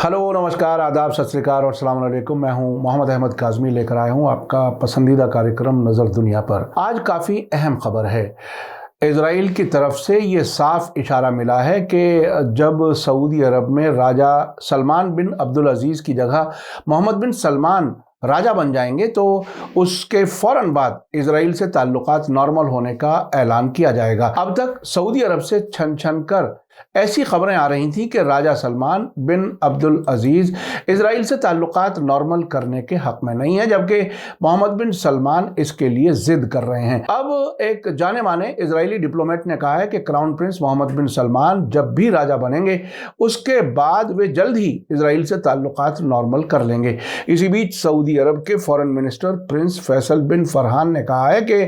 Hello, नमस्कार, आदाब, सत श्री अकाल और अस्सलाम वालेकुम। मैं हूं मोहम्मद अहमद काज़मी, लेकर आया हूं आपका पसंदीदा कार्यक्रम नज़र दुनिया पर। आज काफ़ी अहम खबर है। इजराइल की तरफ से ये साफ इशारा मिला है कि जब सऊदी अरब में राजा सलमान बिन अब्दुल अजीज़ की जगह मोहम्मद बिन सलमान राजा बन जाएंगे तो उसके फौरन बाद इजराइल से ताल्लुकात नॉर्मल होने का ऐलान किया जाएगा। अब तक सऊदी अरब से छन छन कर ऐसी खबरें आ रही थी कि राजा सलमान बिन अब्दुल अजीज़ इजराइल से ताल्लुकात नॉर्मल करने के हक में नहीं है, जबकि मोहम्मद बिन सलमान इसके लिए जिद कर रहे हैं। अब एक जाने माने इजरायली डिप्लोमेट ने कहा है कि क्राउन प्रिंस मोहम्मद बिन सलमान जब भी राजा बनेंगे उसके बाद वे जल्द ही इजराइल से ताल्लुकात नॉर्मल कर लेंगे। इसी बीच सऊदी अरब के फॉरेन मिनिस्टर प्रिंस फैसल बिन फरहान ने कहा है कि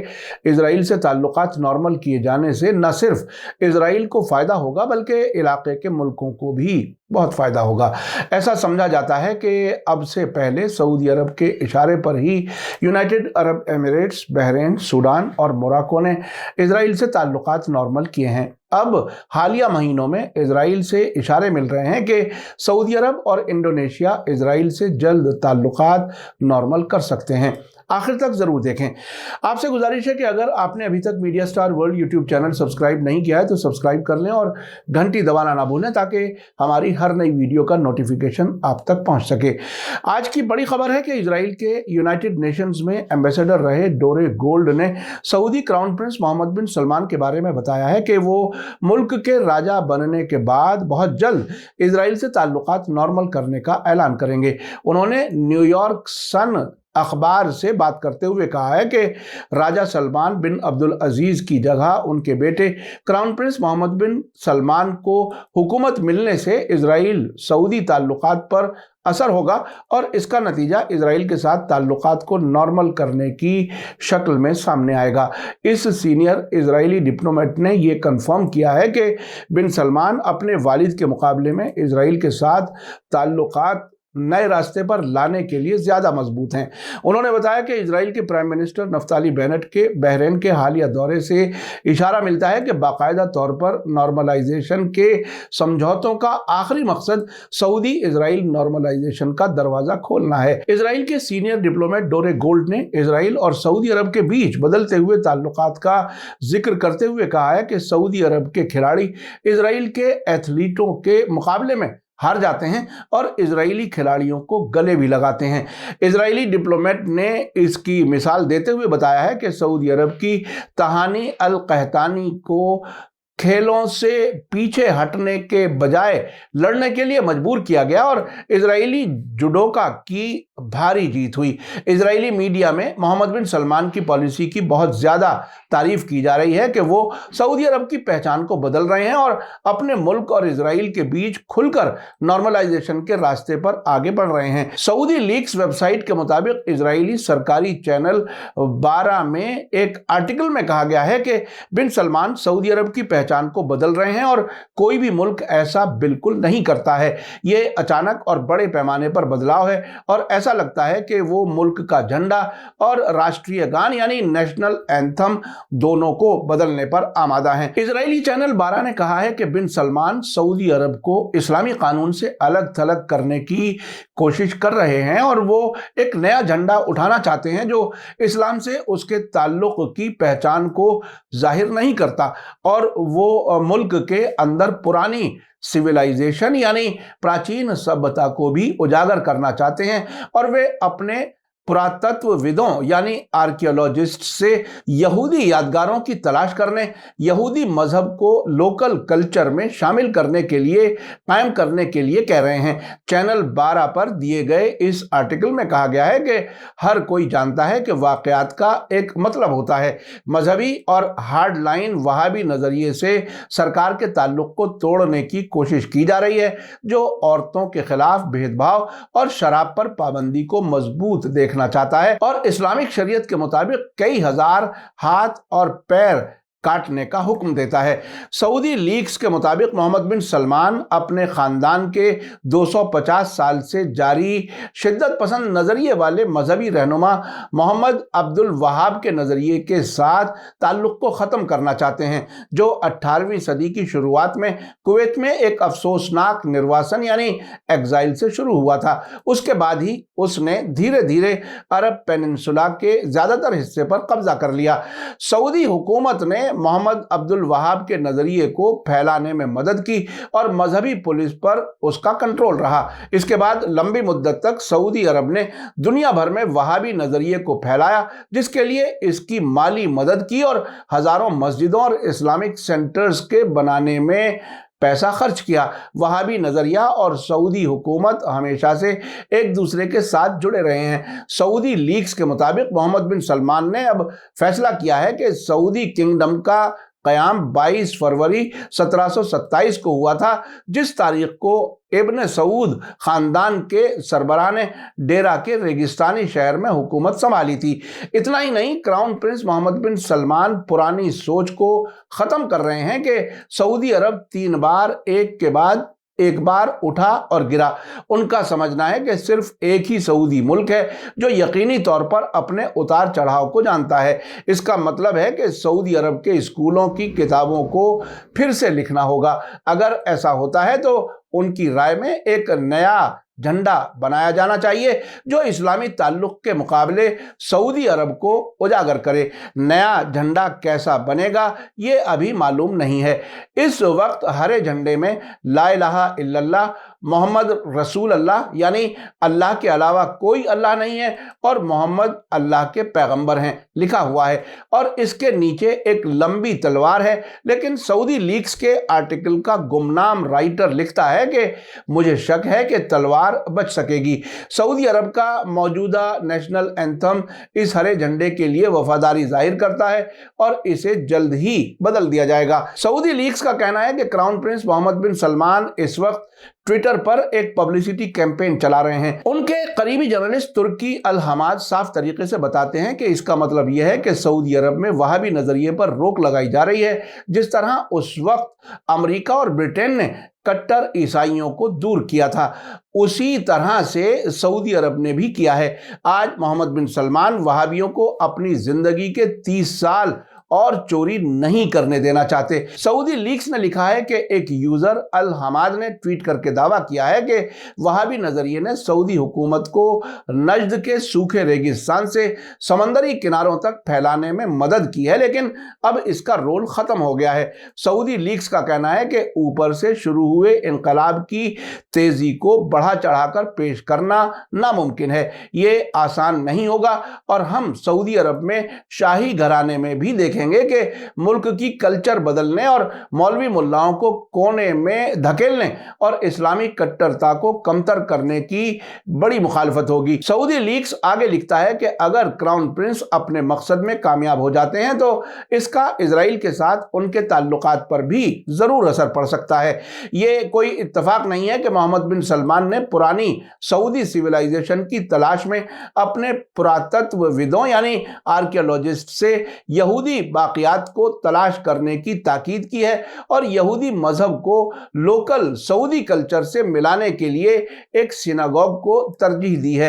इजराइल से ताल्लुकात नॉर्मल किए जाने से न सिर्फ इजराइल को फ़ायदा होगा बल्कि इलाके के मुल्कों को भी बहुत फ़ायदा होगा। ऐसा समझा जाता है कि अब से पहले सऊदी अरब के इशारे पर ही United Arab Emirates, Bahrain, Sudan और मोरक्को ने इजराइल से ताल्लुकात नॉर्मल किए हैं। अब हालिया महीनों में इजराइल से इशारे मिल रहे हैं कि सऊदी अरब और इंडोनेशिया इजराइल से जल्द ताल्लुकात नॉर्मल कर सकते हैं। आखिर तक ज़रूर देखें। आपसे गुजारिश है कि अगर आपने अभी तक media star world YouTube channel subscribe नहीं किया है तो सब्सक्राइब कर लें और घंटी दबाना ना भूलें ताकि हमारी हर नई वीडियो का नोटिफिकेशन आप तक पहुंच सके। आज की बड़ी खबर है कि इजराइल के यूनाइटेड नेशंस में एम्बेसडर रहे डोरे गोल्ड ने सऊदी क्राउन प्रिंस मोहम्मद बिन सलमान के बारे में बताया है कि वो मुल्क के राजा बनने के बाद बहुत जल्द इजराइल से ताल्लुकात नॉर्मल करने का ऐलान करेंगे। उन्होंने न्यूयॉर्क सन अखबार से बात करते हुए कहा है कि राजा सलमान बिन अब्दुल अजीज़ की जगह उनके बेटे क्राउन प्रिंस मोहम्मद बिन सलमान को हुकूमत मिलने से इजराइल सऊदी ताल्लुकात पर असर होगा और इसका नतीजा इजराइल के साथ ताल्लुकात को नॉर्मल करने की शक्ल में सामने आएगा। इस सीनियर इजरायली डिप्लोमेट ने यह कंफर्म किया है कि बिन सलमान अपने वालिद के मुकाबले में इजराइल के साथ ताल्लुकात नए रास्ते पर लाने के लिए ज़्यादा मजबूत हैं। उन्होंने बताया कि इजराइल के प्राइम मिनिस्टर नफ्ताली बेनेट के बहरीन के हालिया दौरे से इशारा मिलता है कि बाकायदा तौर पर नॉर्मलाइजेशन के समझौतों का आखिरी मकसद सऊदी इजराइल नॉर्मलाइजेशन का दरवाज़ा खोलना है। इजराइल के सीनियर डिप्लोमेट डोरे गोल्ड ने इजराइल और सऊदी अरब के बीच बदलते हुए ताल्लुकात का जिक्र करते हुए कहा है कि सऊदी अरब के खिलाड़ी इजराइल के एथलीटों के मुकाबले में हार जाते हैं और इजरायली खिलाड़ियों को गले भी लगाते हैं। इजरायली डिप्लोमेट ने इसकी मिसाल देते हुए बताया है कि सऊदी अरब की तहानी अल कहतानी को खेलों से पीछे हटने के बजाय लड़ने के लिए मजबूर किया गया और इजरायली जुडोका की भारी जीत हुई। इजरायली मीडिया में मोहम्मद बिन सलमान की पॉलिसी की बहुत ज़्यादा तारीफ की जा रही है कि वो सऊदी अरब की पहचान को बदल रहे हैं और अपने मुल्क और इजराइल के बीच खुलकर नॉर्मलाइजेशन के रास्ते पर आगे बढ़ रहे हैं। सऊदी लीक्स वेबसाइट के मुताबिक इजरायली सरकारी चैनल 12 में एक आर्टिकल में कहा गया है कि बिन सलमान सऊदी अरब की पहचान को बदल रहे हैं और कोई भी मुल्क ऐसा बिल्कुल नहीं करता है। ये अचानक और बड़े पैमाने पर बदलाव है और ऐसा लगता है कि वो मुल्क का झंडा और राष्ट्रीय गान यानी नेशनल एंथम दोनों को बदलने पर आमादा हैं। इजरायली चैनल 12 ने कहा है कि बिन सलमान सऊदी अरब को इस्लामी कानून से अलग थलग करने की कोशिश कर रहे हैं और वो एक नया झंडा उठाना चाहते हैं जो इस्लाम से उसके ताल्लुक की पहचान को जाहिर नहीं करता और वो मुल्क के अंदर पुरानी सिविलाइजेशन यानी प्राचीन सभ्यता को भी उजागर करना चाहते हैं और वे अपने पुरातत्वविदों यानी आर्कियोलॉजिस्ट से यहूदी यादगारों की तलाश करने, यहूदी मजहब को लोकल कल्चर में शामिल करने के लिए, कायम करने के लिए कह रहे हैं। चैनल 12 पर दिए गए इस आर्टिकल में कहा गया है कि हर कोई जानता है कि वाकयात का एक मतलब होता है। मजहबी और हार्ड लाइन वहाबी नज़रिए से सरकार के ताल्लुक को तोड़ने की कोशिश की जा रही है जो औरतों के खिलाफ भेदभाव और शराब पर पाबंदी को मजबूत देखना चाहता है और इस्लामिक शरीयत के मुताबिक कई हजार हाथ और पैर काटने का हुक्म देता है। सऊदी लीक्स के मुताबिक मोहम्मद बिन सलमान अपने खानदान के 250 साल से जारी शिद्दत पसंद नजरिए वाले मजहबी रहनुमा मोहम्मद अब्दुल वहाब के नजरिए के साथ ताल्लुक को ख़त्म करना चाहते हैं, जो 18वीं सदी की शुरुआत में कुवैत में एक अफसोसनाक निर्वासन यानी एग्जाइल से शुरू हुआ था। उसके बाद ही उसने धीरे धीरे अरब पेनिनसुला के ज़्यादातर हिस्से पर कब्जा कर लिया। सऊदी हुकूमत ने मोहम्मद अब्दुल वहाब के नजरिए को फैलाने में मदद की और मजहबी पुलिस पर उसका कंट्रोल रहा। इसके बाद लंबी मुद्दत तक सऊदी अरब ने दुनिया भर में वहाबी नजरिए को फैलाया, जिसके लिए इसकी माली मदद की और हजारों मस्जिदों और इस्लामिक सेंटर्स के बनाने में पैसा खर्च किया। वहाबी नजरिया और सऊदी हुकूमत हमेशा से एक दूसरे के साथ जुड़े रहे हैं। सऊदी लीक्स के मुताबिक मोहम्मद बिन सलमान ने अब फैसला किया है कि सऊदी किंगडम का क़याम 22 फरवरी 1727 को हुआ था, जिस तारीख को इब्न सऊद खानदान के सरबराह ने डेरा के रेगिस्तानी शहर में हुकूमत संभाली थी। इतना ही नहीं, क्राउन प्रिंस मोहम्मद बिन सलमान पुरानी सोच को ख़त्म कर रहे हैं कि सऊदी अरब 3 बार एक के बाद एक बार उठा और गिरा। उनका समझना है कि सिर्फ एक ही सऊदी मुल्क है जो यकीनी तौर पर अपने उतार चढ़ाव को जानता है। इसका मतलब है कि सऊदी अरब के स्कूलों की किताबों को फिर से लिखना होगा। अगर ऐसा होता है तो उनकी राय में एक नया झंडा बनाया जाना चाहिए जो इस्लामी ताल्लुक के मुकाबले सऊदी अरब को उजागर करे। नया झंडा कैसा बनेगा ये अभी मालूम नहीं है। इस वक्त हरे झंडे में ला इलाहा इल्लल्लाह मोहम्मद रसूल अल्लाह यानी अल्लाह के अलावा कोई अल्लाह नहीं है और मोहम्मद अल्लाह के पैगंबर हैं लिखा हुआ है और इसके नीचे एक लंबी तलवार है। लेकिन सऊदी लीक्स के आर्टिकल का गुमनाम राइटर लिखता है कि मुझे शक है कि तलवार बच सकेगी। सऊदी अरब का मौजूदा नेशनल एंथम इस हरे झंडे के लिए वफादारी जाहिर करता है और इसे जल्द ही बदल दिया जाएगा। सऊदी लीक्स का कहना है कि क्राउन प्रिंस मोहम्मद बिन सलमान इस वक्त ट्विटर पर एक पब्लिसिटी कैंपेन चला रहे हैं। उनके करीबी जर्नलिस्ट तुर्की अल हमाद साफ तरीके से बताते हैं कि इसका मतलब यह है कि सऊदी अरब में वहाबी नजरिए पर रोक लगाई जा रही है, जिस तरह उस वक्त अमेरिका और ब्रिटेन ने कट्टर ईसाइयों को दूर किया था, उसी तरह से सऊदी अरब ने भी किया है। आज मोहम्मद बिन सलमान वहाबियों को अपनी जिंदगी के 30 साल और चोरी नहीं करने देना चाहते। सऊदी लीक्स ने लिखा है कि एक यूजर अल हमाद ने ट्वीट करके दावा किया है कि वहाबी नजरिए ने सऊदी हुकूमत को नजद के सूखे रेगिस्तान से समंदरी किनारों तक फैलाने में मदद की है, लेकिन अब इसका रोल खत्म हो गया है। सऊदी लीक्स का कहना है कि ऊपर से शुरू हुए इनकलाब की तेजी को बढ़ा चढ़ाकर पेश करना नामुमकिन है। ये आसान नहीं होगा और हम सऊदी अरब में शाही घराने में भी देखें कि मुल्क की कल्चर बदलने और मौलवी मुल्लाओं को कोने में धकेलने और इस्लामी कट्टरता को कमतर करने की बड़ी मुखालफत होगी। सऊदी लीक्स आगे लिखता है कि अगर क्राउन प्रिंस अपने मकसद में कामयाब हो जाते हैं तो इसका इजराइल के साथ उनके ताल्लुकात पर भी जरूर असर पड़ सकता है। ये कोई इत्तेफाक नहीं है कि मोहम्मद बिन सलमान ने पुरानी सऊदी सिविलाइजेशन की तलाश में अपने पुरातत्वविदों यानी आर्कियोलॉजिस्ट से यहूदी बाकियात को तलाश करने की ताकीद की है और यहूदी मजहब को लोकल सऊदी कल्चर से मिलाने के लिए एक सिनागोग को तरजीह दी है।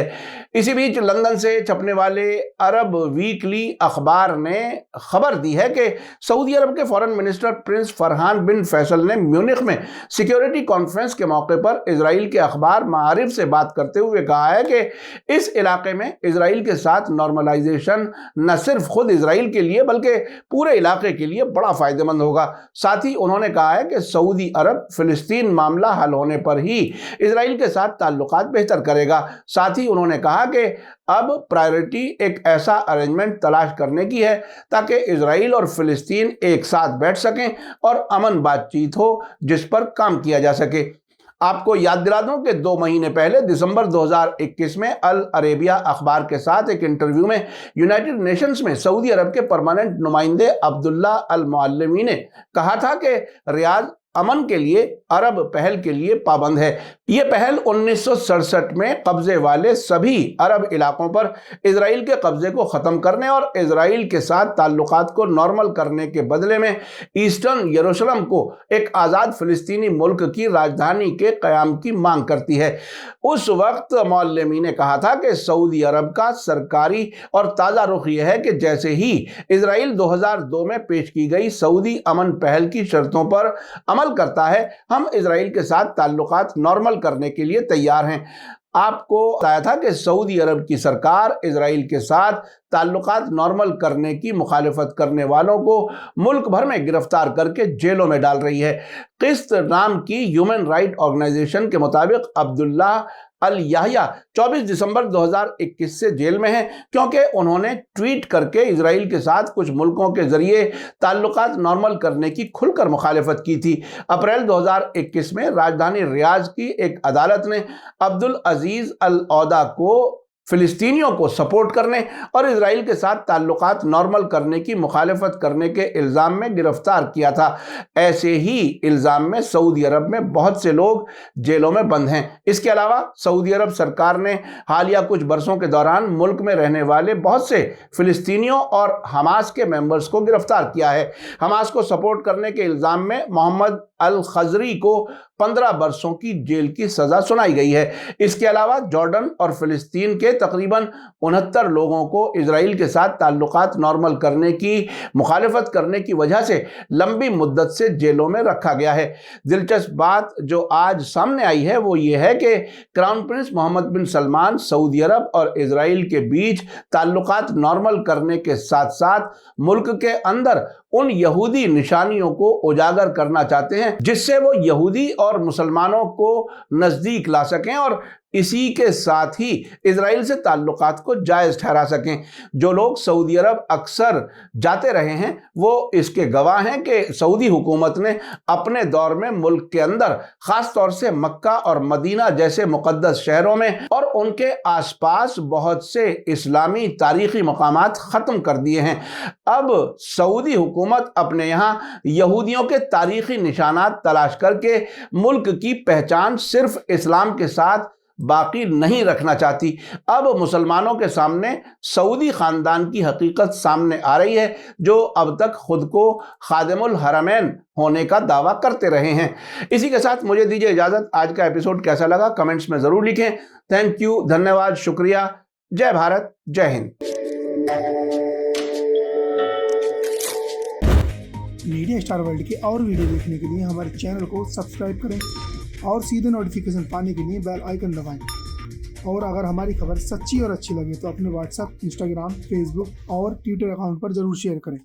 इसी बीच लंदन से छपने वाले अरब वीकली अखबार ने खबर दी है कि सऊदी अरब के फॉरेन मिनिस्टर प्रिंस फरहान बिन फैसल ने म्यूनिख में सिक्योरिटी कॉन्फ्रेंस के मौके पर इजराइल के अखबार मारिफ से बात करते हुए कहा है कि इस इलाके में इजराइल के साथ नॉर्मलाइजेशन न सिर्फ खुद इजराइल के लिए बल्कि पूरे इलाके के लिए बड़ा फायदेमंद होगा। साथ ही उन्होंने कहा है कि सऊदी अरब फिलिस्तीन मामला हल होने पर ही इजराइल के साथ ताल्लुकात बेहतर करेगा। साथ ही उन्होंने कहा कि अब प्रायोरिटी एक ऐसा अरेंजमेंट तलाश करने की है ताकि इजराइल और फिलिस्तीन एक साथ बैठ सकें और अमन बातचीत हो जिस पर काम किया जा सके। आपको याद दिला दूं कि 2 महीने पहले दिसंबर 2021 में अल अरेबिया अखबार के साथ एक इंटरव्यू में यूनाइटेड नेशंस में सऊदी अरब के परमानेंट नुमाइंदे अब्दुल्ला अल मुअल्लिमी ने कहा था कि रियाद अमन के लिए अरब पहल के लिए पाबंद है। यह पहल 1967 में कब्जे वाले सभी अरब इलाकों पर इजराइल के कब्जे को खत्म करने और इजराइल के साथ ताल्लुकात को नॉर्मल करने के बदले में ईस्टर्न यरूशलेम को एक आज़ाद फिलिस्तीनी मुल्क की राजधानी के क़याम की मांग करती है। उस वक्त मौलवी ने कहा था कि सऊदी अरब का सरकारी और ताज़ा रुख यह है कि जैसे ही इजराइल 2002 में पेश की गई सऊदी अमन पहल की शर्तों पर अमल करता है, हम इजराइल के साथ ताल्लुकात नॉर्मल करने के लिए तैयार हैं। आपको बताया था कि सऊदी अरब की सरकार इजराइल के साथ ताल्लुकात नॉर्मल करने की मुखालिफत करने वालों को मुल्क भर में गिरफ्तार करके जेलों में डाल रही है। किस्त नाम की ह्यूमन राइट ऑर्गेनाइजेशन के मुताबिक अब्दुल्ला अल याह्या 24 दिसंबर 2021 से जेल में हैं क्योंकि उन्होंने ट्वीट करके इजराइल के साथ कुछ मुल्कों के जरिए ताल्लुकात नॉर्मल करने की खुलकर मुखालिफत की थी। अप्रैल 2021 में राजधानी रियाद की एक अदालत ने अब्दुल अजीज अल औदा को फिलिस्तीनियों को सपोर्ट करने और इजराइल के साथ ताल्लुकात नॉर्मल करने की मुखालिफत करने के इल्ज़ाम में गिरफ्तार किया था। ऐसे ही इल्ज़ाम में सऊदी अरब में बहुत से लोग जेलों में बंद हैं। इसके अलावा सऊदी अरब सरकार ने हालिया कुछ बरसों के दौरान मुल्क में रहने वाले बहुत से फिलिस्तीनियों और हमास के मेंबर्स को गिरफ्तार किया है। हमास को सपोर्ट करने के इल्ज़ाम में मोहम्मद अल खजरी को 15 बरसों की जेल की सजा सुनाई गई है। इसके अलावा जॉर्डन और फिलिस्तीन के तकरीबन 69 लोगों को इजराइल के साथ ताल्लुकात नॉर्मल करने की मुखालिफत करने की वजह से लंबी मुद्दत से जेलों में रखा गया है। दिलचस्प बात जो आज सामने आई है वो ये है कि क्राउन प्रिंस मोहम्मद बिन सलमान सऊदी अरब और इजराइल के बीच ताल्लुकात नॉर्मल करने के साथ साथ मुल्क के अंदर उन यहूदी निशानियों को उजागर करना चाहते हैं जिससे वो यहूदी और मुसलमानों को नज़दीक ला सकें और इसी के साथ ही इजराइल से ताल्लुकात को जायज़ ठहरा सकें। जो लोग सऊदी अरब अक्सर जाते रहे हैं वो इसके गवाह हैं कि सऊदी हुकूमत ने अपने दौर में मुल्क के अंदर ख़ास तौर से मक्का और मदीना जैसे मुक़द्दस शहरों में और उनके आसपास बहुत से इस्लामी तारीख़ी मकामात ख़त्म कर दिए हैं। अब सऊदी हुकूमत अपने यहाँ यहूदियों के तारीख़ी निशानात तलाश करके मुल्क की पहचान सिर्फ इस्लाम के साथ बाकी नहीं रखना चाहती। अब मुसलमानों के सामने सऊदी ख़ानदान की हकीकत सामने आ रही है जो अब तक खुद को खादिमुल हरमैन होने का दावा करते रहे हैं। इसी के साथ मुझे दीजिए इजाज़त। आज का एपिसोड कैसा लगा कमेंट्स में ज़रूर लिखें। थैंक यू, धन्यवाद, शुक्रिया। जय भारत, जय हिंद। मीडिया स्टार वर्ल्ड के और वीडियो देखने के लिए हमारे चैनल को सब्सक्राइब करें और सीधे नोटिफिकेशन पाने के लिए बेल आइकन दबाएं। और अगर हमारी खबर सच्ची और अच्छी लगे तो अपने व्हाट्सएप, इंस्टाग्राम, फेसबुक और ट्विटर अकाउंट पर ज़रूर शेयर करें।